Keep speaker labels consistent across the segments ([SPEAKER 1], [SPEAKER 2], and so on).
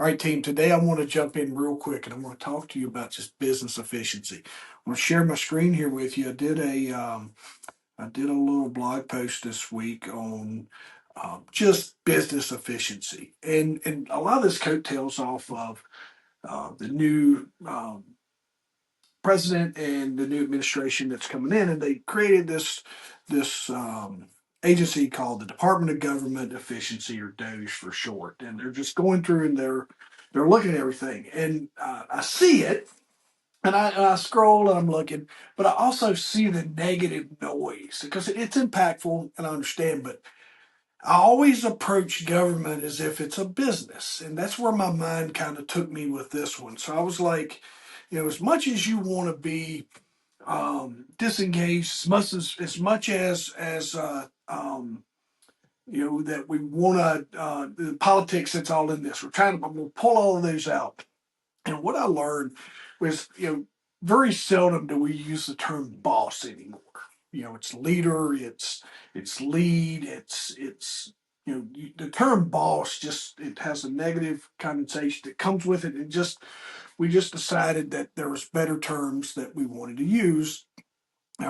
[SPEAKER 1] All right, team, today I want to jump in real quick and I want to talk to you about just business efficiency. I'm going to share my screen here with you. I did a little blog post this week on just business efficiency. And a lot of this coattails off of the new president and the new administration that's coming in, and they created this agency called the Department of Government Efficiency, or DOGE for short. And they're just going through and they're looking at everything, and I see it. And I scroll and I'm looking, but I also see the negative noise because it's impactful and I understand. But I always approach government as if it's a business. And that's where my mind kind of took me with this one. So I was like, as much as you want to be disengaged, as much as that we want to the politics that's all in this. I'm going to pull all of those out. And what I learned was, very seldom do we use the term boss anymore. It's leader, it's lead, it's the term boss, just it has a negative connotation that comes with it. And just we just decided that there was better terms that we wanted to use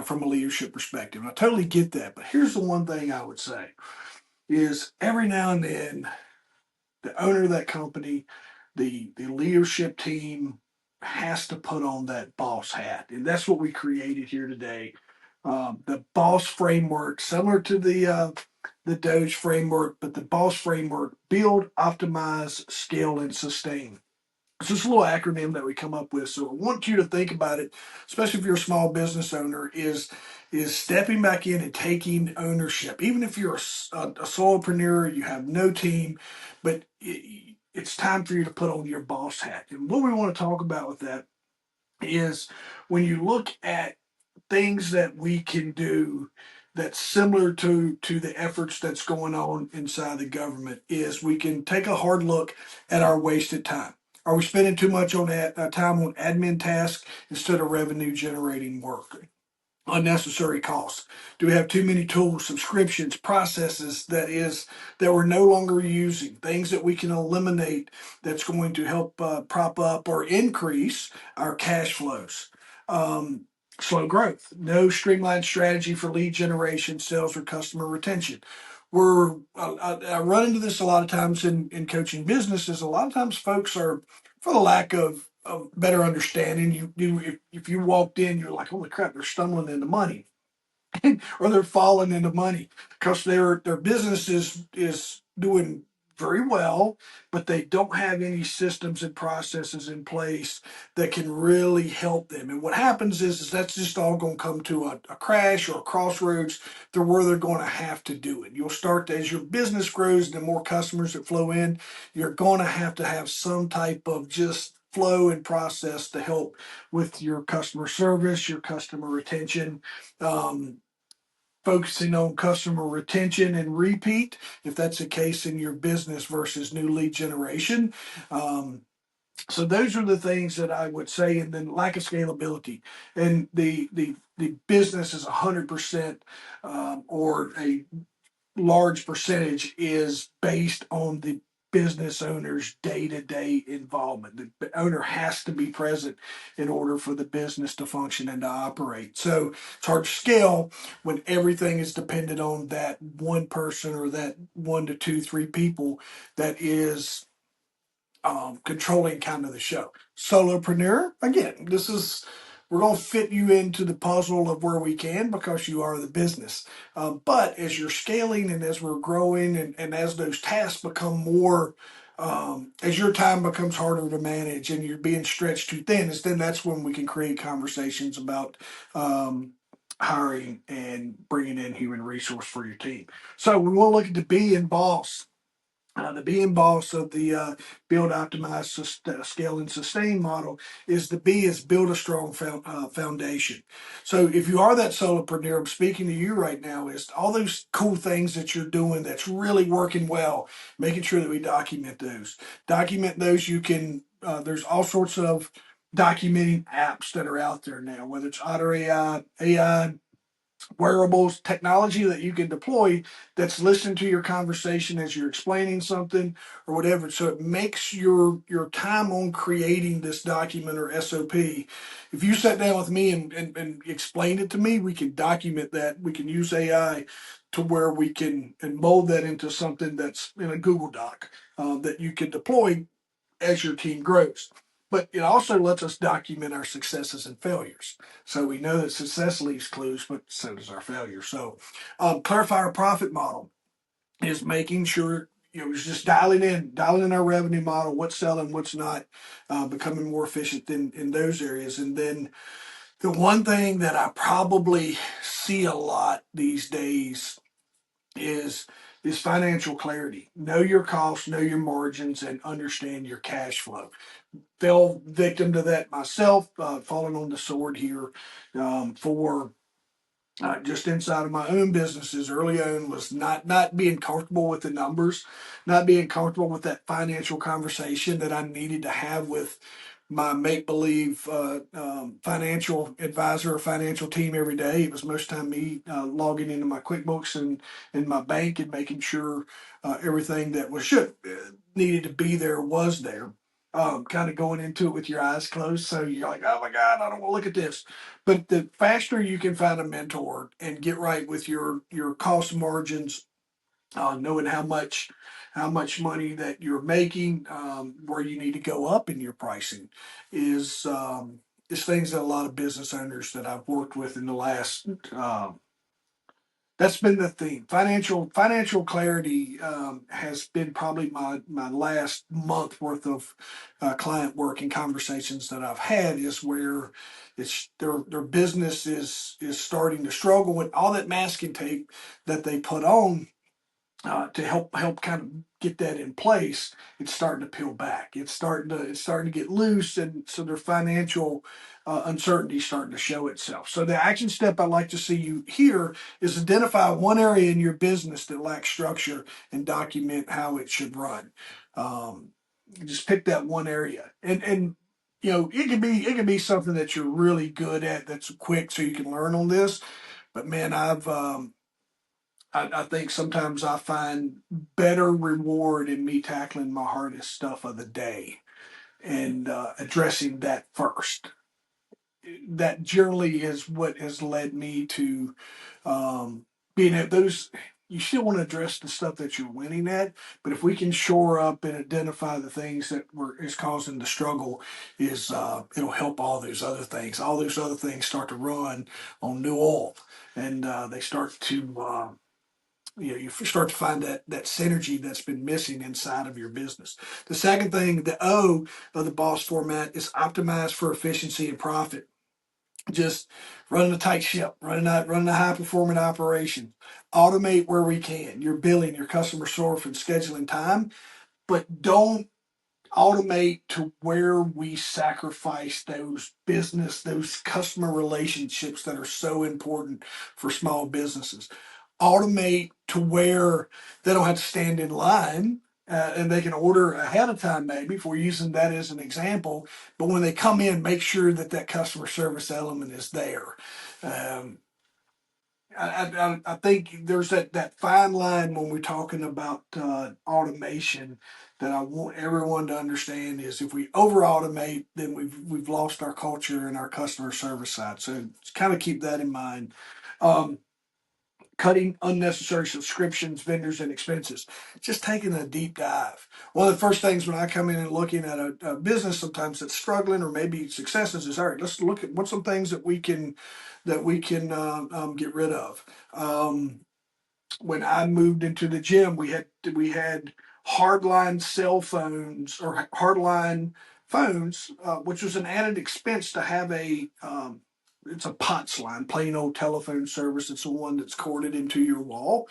[SPEAKER 1] from a leadership perspective. And I totally get that. But here's the one thing I would say is every now and then the owner of that company, the leadership team has to put on that boss hat, and that's what we created here today. The boss framework, similar to the Doge framework, but the boss framework: build, optimize, scale, and sustain. It's just a little acronym that we come up with. So I want you to think about it, especially if you're a small business owner, is stepping back in and taking ownership. Even if you're a solopreneur, you have no team, but it's time for you to put on your boss hat. And what we want to talk about with that is when you look at things that we can do that's similar to the efforts that's going on inside the government, is we can take a hard look at our wasted time. Are we spending too much on time on admin tasks instead of revenue generating work? Unnecessary costs. Do we have too many tools, subscriptions, processes that we're no longer using? Things that we can eliminate that's going to help prop up or increase our cash flows. Um, Slow growth. No streamlined strategy for lead generation, sales, or customer retention. I run into this a lot of times in coaching businesses. A lot of times folks are, for the lack of better understanding, if you walked in, you're like, holy crap, they're stumbling into money. Or they're falling into money because their business is doing very well, but they don't have any systems and processes in place that can really help them. And what happens is that's just all going to come to a crash or a crossroads to where they're going to have to do it. You'll start, as your business grows and the more customers that flow in, you're going to have some type of just flow and process to help with your customer service, your customer retention. Um, Focusing on customer retention and repeat, if that's the case in your business versus new lead generation. Um, so those are the things that I would say, and then lack of scalability, and the business is 100% or a large percentage is based on the business owner's day-to-day involvement. The owner has to be present in order for the business to function and to operate. So it's hard to scale when everything is dependent on that one person or that one to two, three people that is controlling kind of the show. Solopreneur, again, we're going to fit you into the puzzle of where we can because you are the business. But as you're scaling and as we're growing and as those tasks become more, as your time becomes harder to manage and you're being stretched too thin, then that's when we can create conversations about hiring and bringing in human resource for your team. So we want to look at the B in boss. The being boss of the build, optimize, scale, and sustain model is the B is build a strong foundation. So if you are that solopreneur, I'm speaking to you right now, is all those cool things that you're doing that's really working well, making sure that we document those. Document those. There's all sorts of documenting apps that are out there now, whether it's Otter AI, wearables, technology that you can deploy that's listening to your conversation as you're explaining something or whatever. So it makes your time on creating this document or SOP. If you sat down with me and explained it to me, we can document that. We can use AI to where we can and mold that into something that's in a Google Doc that you can deploy as your team grows. But it also lets us document our successes and failures. So we know that success leaves clues, but so does our failure. So clarify our profit model is making sure, it's just dialing in our revenue model, what's selling, what's not, becoming more efficient in those areas. And then the one thing that I probably see a lot these days is financial clarity. Know your costs, know your margins, and understand your cash flow. Fell victim to that myself, falling on the sword here for just inside of my own businesses early on was not being comfortable with the numbers, not being comfortable with that financial conversation that I needed to have with my make believe financial advisor or financial team every day. It was most time me logging into my QuickBooks and my bank and making sure everything that was should needed to be there was there. Kind of going into it with your eyes closed, so you're like, "Oh my God, I don't want to look at this." But the faster you can find a mentor and get right with your cost margins, knowing how much money that you're making, where you need to go up in your pricing, is things that a lot of business owners that I've worked with in the last. That's been the theme. Financial clarity has been probably my last month worth of client work and conversations that I've had is where it's their business is starting to struggle with all that masking tape that they put on to help kind of get that in place. It's starting to peel back. It's starting to get loose, and so their financial uncertainty starting to show itself. So the action step I'd like to see you here is identify one area in your business that lacks structure and document how it should run. Um, just pick that one area, and it can be something that you're really good at that's quick, so you can learn on this. But man, I think sometimes I find better reward in me tackling my hardest stuff of the day and addressing that first. That generally is what has led me to being at those. You still want to address the stuff that you're winning at, but if we can shore up and identify the things that is causing the struggle, it'll help all those other things. All those other things start to run on new oil, and they start to you start to find that synergy that's been missing inside of your business. The second thing, the O of the boss format, is optimize for efficiency and profit. Just running a tight ship, running a high performing operation. Automate where we can. Your billing, your customer service, and scheduling time, but don't automate to where we sacrifice those customer relationships that are so important for small businesses. Automate to where they don't have to stand in line. And they can order ahead of time, maybe, if we're using that as an example. But when they come in, make sure that customer service element is there. Um, I think there's that fine line when we're talking about automation that I want everyone to understand is if we over automate, then we've lost our culture and our customer service side. So kind of keep that in mind. Um, Cutting unnecessary subscriptions, vendors, and expenses. Just taking a deep dive. One of the first things when I come in and looking at a business sometimes that's struggling or maybe successes is, all right, let's look at what's some things that we can get rid of. When I moved into the gym, we had hardline cell phones or hardline phones, which was an added expense to have it's a POTS line, plain old telephone service. It's the one that's corded into your wall.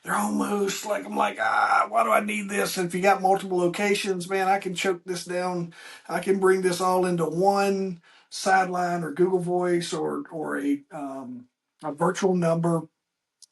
[SPEAKER 1] They're almost like, I'm like, why do I need this? And if you got multiple locations, man, I can choke this down. I can bring this all into one sideline or Google Voice or a virtual number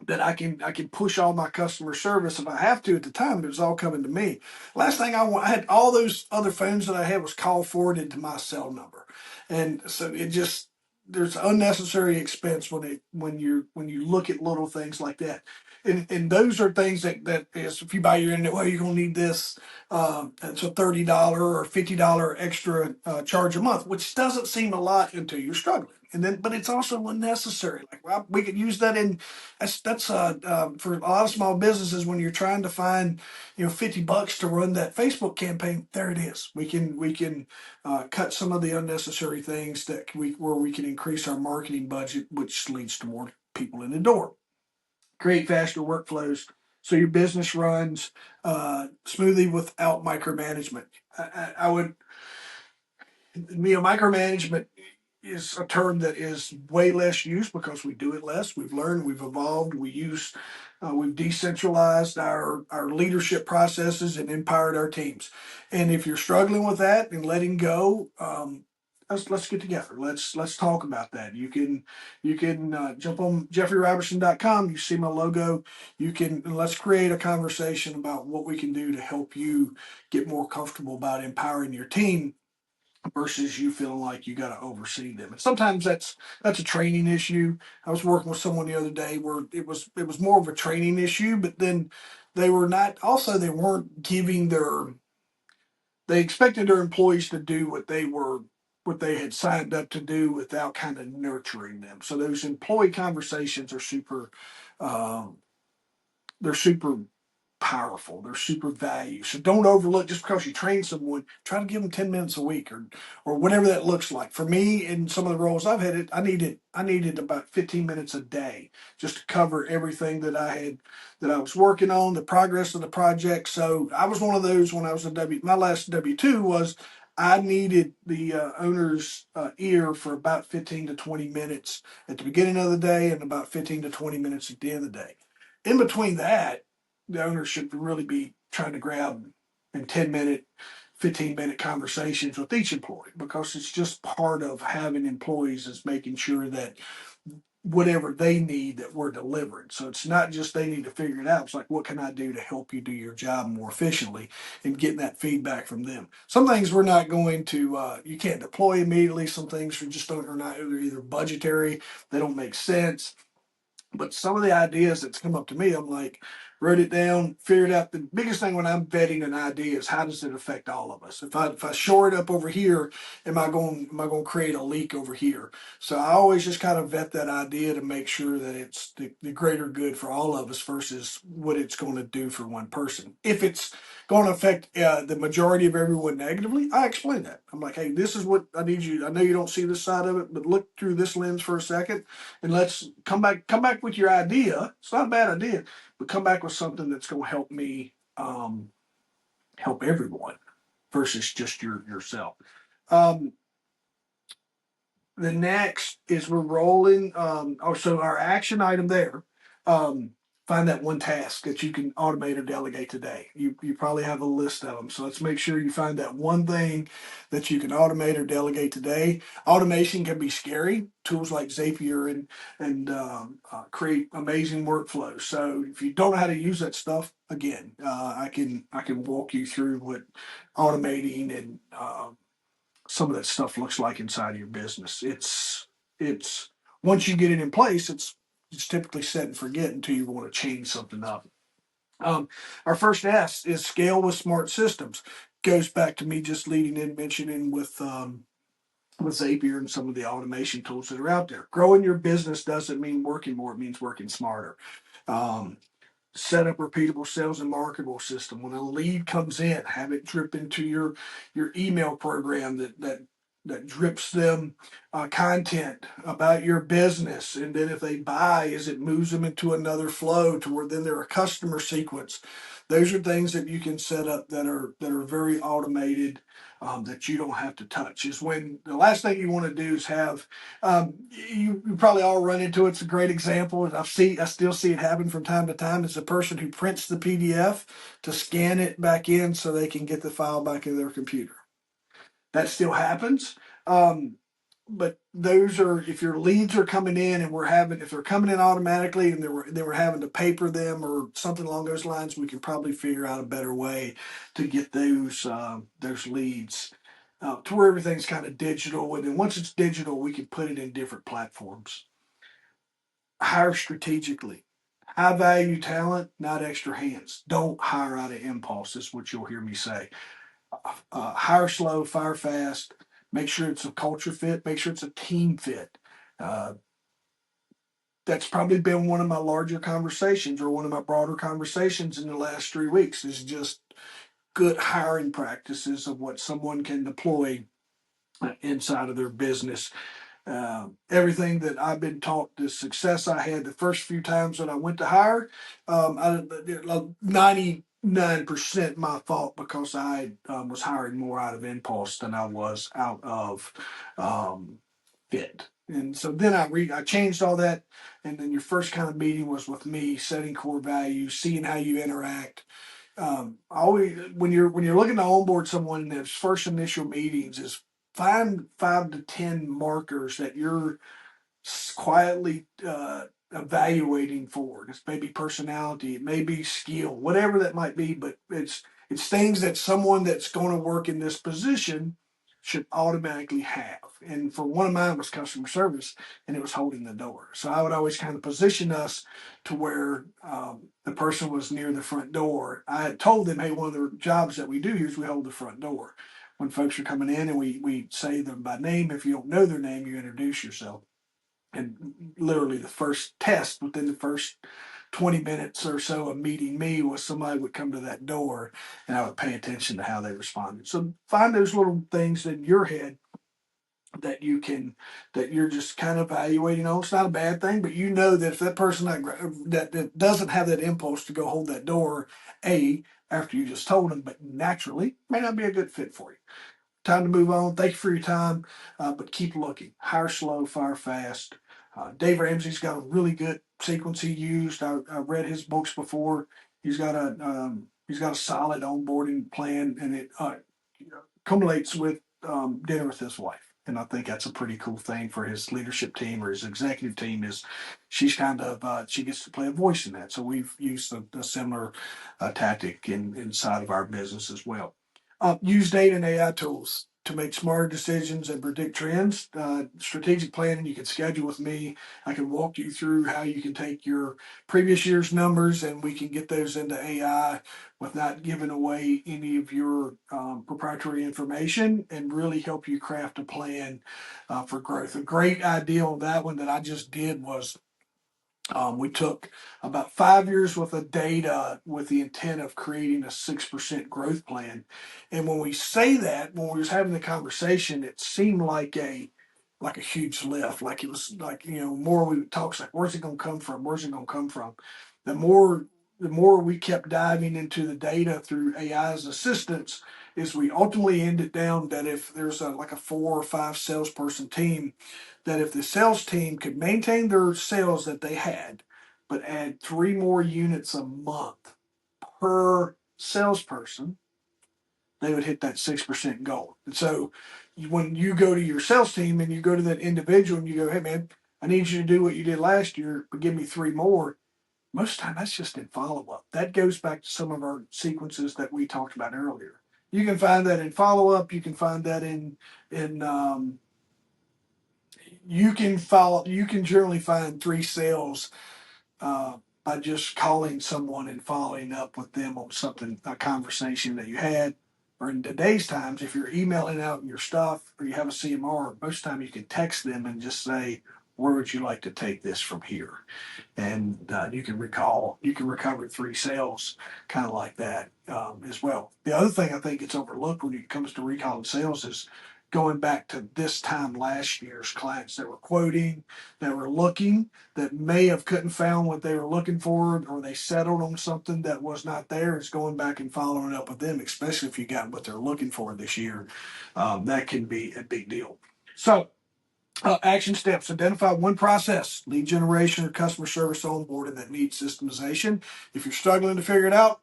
[SPEAKER 1] that I can push all my customer service if I have to. At the time it was all coming to me. Last thing I had all those other phones that I had was call forwarded to my cell number, and so it just there's unnecessary expense when you look at little things like that. And those are things that is, if you buy your internet, well, you're gonna need this. It's a $30 or $50 extra charge a month, which doesn't seem a lot until you're struggling. And then, but it's also unnecessary. Like, well, we could use that in that's for a lot of small businesses when you're trying to find, $50 to run that Facebook campaign. There it is. We can cut some of the unnecessary things where we can increase our marketing budget, which leads to more people in the door. Create faster workflows so your business runs smoothly without micromanagement. I would, micromanagement is a term that is way less used because we do it less. We've learned, we've evolved, we've decentralized our leadership processes and empowered our teams. And if you're struggling with that and letting go, let's get together. Let's talk about that. You can jump on jeffreyrobertson.com. You see my logo. Let's create a conversation about what we can do to help you get more comfortable about empowering your team versus you feeling like you got to oversee them. And sometimes that's a training issue. I was working with someone the other day where it was more of a training issue, but then they weren't giving they expected their employees to do what they had signed up to do without kind of nurturing them. So those employee conversations are um, they're super powerful. They're super value. So don't overlook just because you train someone. Try to give them 10 minutes a week or whatever that looks like. For me, in some of the roles I've had, I needed about 15 minutes a day just to cover everything that I was working on, the progress of the project. So I was one of those when I was my last W-2 was. I needed the owner's ear for about 15 to 20 minutes at the beginning of the day and about 15 to 20 minutes at the end of the day. In between that, the owner should really be trying to grab in 10-minute, 15-minute conversations with each employee because it's just part of having employees is making sure that whatever they need that we're delivering. So it's not just they need to figure it out. It's like, what can I do to help you do your job more efficiently and getting that feedback from them. Some things we're not going to, you can't deploy immediately. Some things they're either budgetary, they don't make sense, but some of the ideas that's come up to me, I'm like, wrote it down, figured out the biggest thing when I'm vetting an idea is how does it affect all of us? If I shore it up over here, am I going to create a leak over here? So I always just kind of vet that idea to make sure that it's the greater good for all of us versus what it's going to do for one person. If it's going to affect the majority of everyone negatively, I explain that. I'm like, hey, this is what I need you. I know you don't see this side of it, but look through this lens for a second and let's come back with your idea. It's not a bad idea, but come back with something that's going to help me help everyone versus just yourself. Um, the next is we're rolling. So our action item there. Um, Find that one task that you can automate or delegate today. You probably have a list of them. So let's make sure you find that one thing that you can automate or delegate today. Automation can be scary. Tools like Zapier and create amazing workflows. So if you don't know how to use that stuff, again, I can walk you through what automating and some of that stuff looks like inside of your business. It's once you get it in place, it's typically set and forget until you want to change something up. Um, our first S is scale with smart systems. Goes back to me just leading in mentioning with Zapier and some of the automation tools that are out there. Growing your business doesn't mean working more; it means working smarter. Um, Set up repeatable sales and marketable system. When a lead comes in, have it drip into your email program that drips them content about your business, and then if they buy, as it moves them into another flow to where then they're a customer sequence. Those are things that you can set up that are very automated. That you don't have to touch is when the last thing you want to do is have you probably all run into it. It's a great example, and I still see it happen from time to time. It's the person who prints the PDF to scan it back in so they can get the file back in their computer. That still happens. Um, but those are if your leads are coming in and if they're coming in automatically and they were having to paper them or something along those lines, we can probably figure out a better way to get those leads to where everything's kind of digital. And then once it's digital, we can put it in different platforms. Hire strategically. High value talent, not extra hands. Don't hire out of impulse, is what you'll hear me say. Hire slow, fire fast. Make sure it's a culture fit. Make sure it's a team fit. Uh, that's probably been one of my larger conversations or one of my broader conversations in the last 3 weeks is just good hiring practices of what someone can deploy inside of their business. Everything that I've been taught, the success I had the first few times that I went to hire, 99% my fault because I was hiring more out of impulse than I was out of fit. And so then I changed all that, and then your first kind of meeting was with me, setting core values, seeing how you interact. Always when you're looking to onboard someone in those first initial meetings, is find 5 to 10 markers that you're quietly evaluating for. It's maybe personality, it may be skill, whatever that might be, but it's things that someone that's going to work in this position should automatically have. And for one of mine was customer service, and it was holding the door. So I would always kind of position us to where the person was near the front door. I had told them, hey, one of the jobs that we do here is we hold the front door. When folks are coming in and we say them by name, if you don't know their name, you introduce yourself. And literally the first test within the first 20 minutes or so of meeting me was somebody would come to that door and I would pay attention to how they responded. So find those little things in your head that you can, that you're just kind of evaluating on. It's not a bad thing, but you know that if that person that doesn't have that impulse to go hold that door, after you just told them, but naturally may not be a good fit for you. Time to move on. Thank you for your time, but keep looking. Hire slow, fire fast. Dave Ramsey's got a really good sequence he used. I read his books before. He's got a solid onboarding plan, and it culminates with dinner with his wife. And I think that's a pretty cool thing for his leadership team or his executive team. Is she's kind of she gets to play a voice in that. So we've used a similar tactic inside of our business as well. Use data and AI tools to make smarter decisions and predict trends. Strategic planning, you can schedule with me. I can walk you through how you can take your previous year's numbers and we can get those into AI without giving away any of your proprietary information and really help you craft a plan for growth. A great idea on that one that I just did was we took about 5 years worth of data with the intent of creating a 6% growth plan. And when we say that, when we was having the conversation, it seemed like a huge lift. Like it was like, more we talk like, where's it gonna come from? Where's it gonna come from? The more the more we kept diving into the data through AI's assistance, is we ultimately ended down that if there's like a 4 or 5 salesperson team, that if the sales team could maintain their sales that they had, but add 3 more units a month per salesperson, they would hit that 6% goal. And so when you go to your sales team and you go to that individual and you go, hey man, I need you to do what you did last year, but give me 3 more. Most of the time that's just in follow up. That goes back to some of our sequences that we talked about earlier. You can find that in follow up. You can find that in you can generally find 3 sales by just calling someone and following up with them on something, a conversation that you had. Or in today's times, if you're emailing out your stuff or you have a CMR, most of the time you can text them and just say, where would you like to take this from here? And you can recover 3 sales kind of like that as well. The other thing I think it's overlooked when it comes to recalling sales is going back to this time last year's clients that were quoting, that were looking, that may have couldn't found what they were looking for, or they settled on something that was not there. It's going back and following up with them, especially if you got what they're looking for this year. That can be a big deal. So action steps. Identify one process, lead generation or customer service onboarding that needs systemization. If you're struggling to figure it out,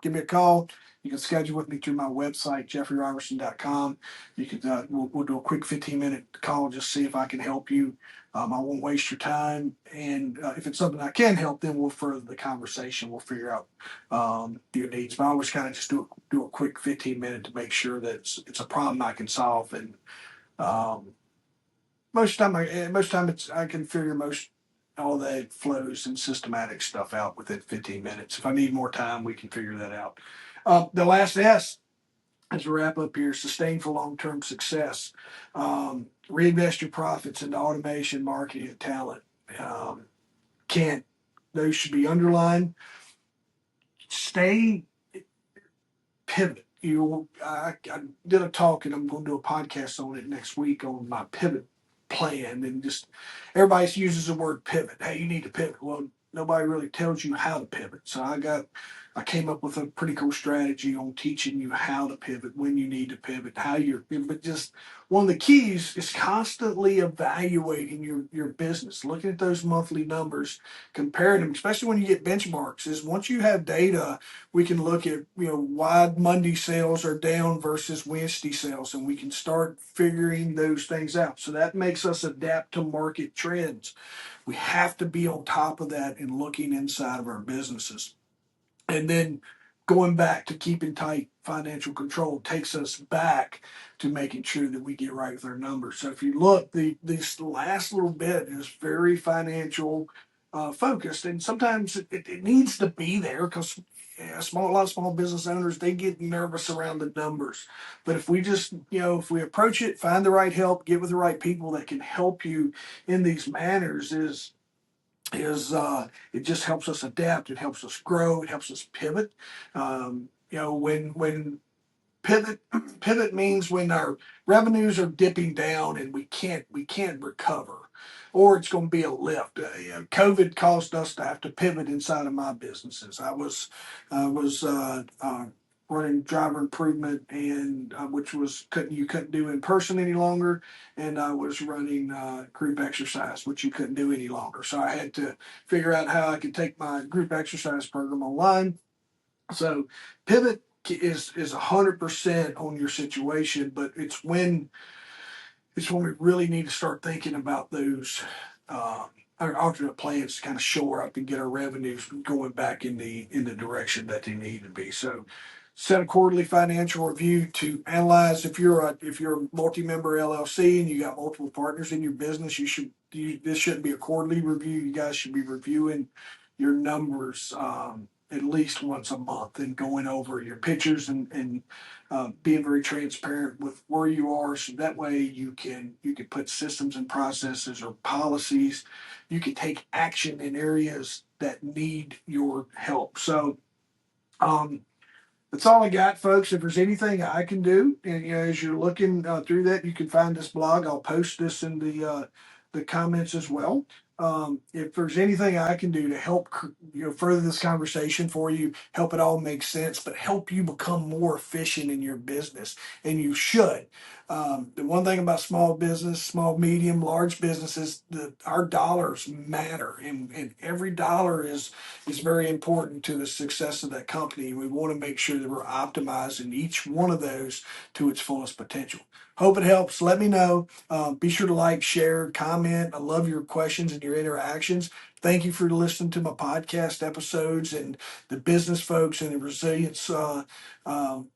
[SPEAKER 1] give me a call. You can schedule with me through my website, jeffreyrobertson.com. You can we'll do a quick 15-minute call, just see if I can help you. I won't waste your time, and if it's something I can help, then we'll further the conversation. We'll figure out your needs. But I always kind of just do a quick 15-minute to make sure that it's a problem I can solve. And um, most time it's I can figure most all the flows and systematic stuff out within 15 minutes. If I need more time, we can figure that out. The last S, as we wrap up here, sustain for long-term success. Reinvest your profits into automation, marketing, and talent. Um, can't those should be underlined. Stay pivot. I did a talk and I'm going to do a podcast on it next week on my pivot plan, and just everybody uses the word pivot. Hey, you need to pivot. Well, nobody really tells you how to pivot. So I came up with a pretty cool strategy on teaching you how to pivot, when you need to pivot, how you're, but just one of the keys is constantly evaluating your business, looking at those monthly numbers, comparing them, especially when you get benchmarks. Is once you have data, we can look at why Monday sales are down versus Wednesday sales, and we can start figuring those things out. So that makes us adapt to market trends. We have to be on top of that and looking inside of our businesses. And then going back to keeping tight financial control takes us back to making sure that we get right with our numbers. So if you look, this last little bit is very financial focused, and sometimes it needs to be there because a lot of small business owners, they get nervous around the numbers. But if we just if we approach it, find the right help, get with the right people that can help you in these manners, it just helps us adapt. It helps us grow. It helps us pivot. When pivot pivot means when our revenues are dipping down and we can't recover, or it's going to be a lift. COVID caused us to have to pivot inside of my businesses. I was running driver improvement, and which was you couldn't do in person any longer, and I was running group exercise, which you couldn't do any longer. So I had to figure out how I could take my group exercise program online. So pivot is 100% on your situation, but it's when we really need to start thinking about those uh, our alternate plans to kind of shore up and get our revenues going back in the direction that they need to be. So set a quarterly financial review to analyze if you're a multi-member LLC and you got multiple partners in your business. This shouldn't be a quarterly review. You guys should be reviewing your numbers at least once a month and going over your pictures and being very transparent with where you are, so that way you can put systems and processes or policies. You can take action in areas that need your help. So um, that's all I got, folks. If there's anything I can do, and as you're looking through that, you can find this blog. I'll post this in the comments as well. If there's anything I can do to help further this conversation for you, help it all make sense, but help you become more efficient in your business, and you should. The one thing about small business, small, medium, large businesses, our dollars matter, and every dollar is very important to the success of that company. We want to make sure that we're optimizing each one of those to its fullest potential. Hope it helps. Let me know. Be sure to like, share, comment. I love your questions and your interactions. Thank you for listening to my podcast episodes, and the business folks and the resilience um,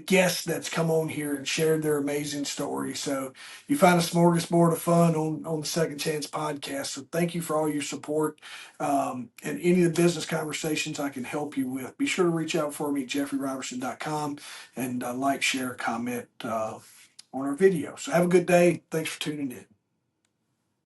[SPEAKER 1] guests that's come on here and shared their amazing story. So you find a smorgasbord of fun on the Second Chance podcast. So thank you for all your support, and any of the business conversations I can help you with. Be sure to reach out for me at jeffreyrobertson.com, and like, share, comment on our video. So have a good day. Thanks for tuning in.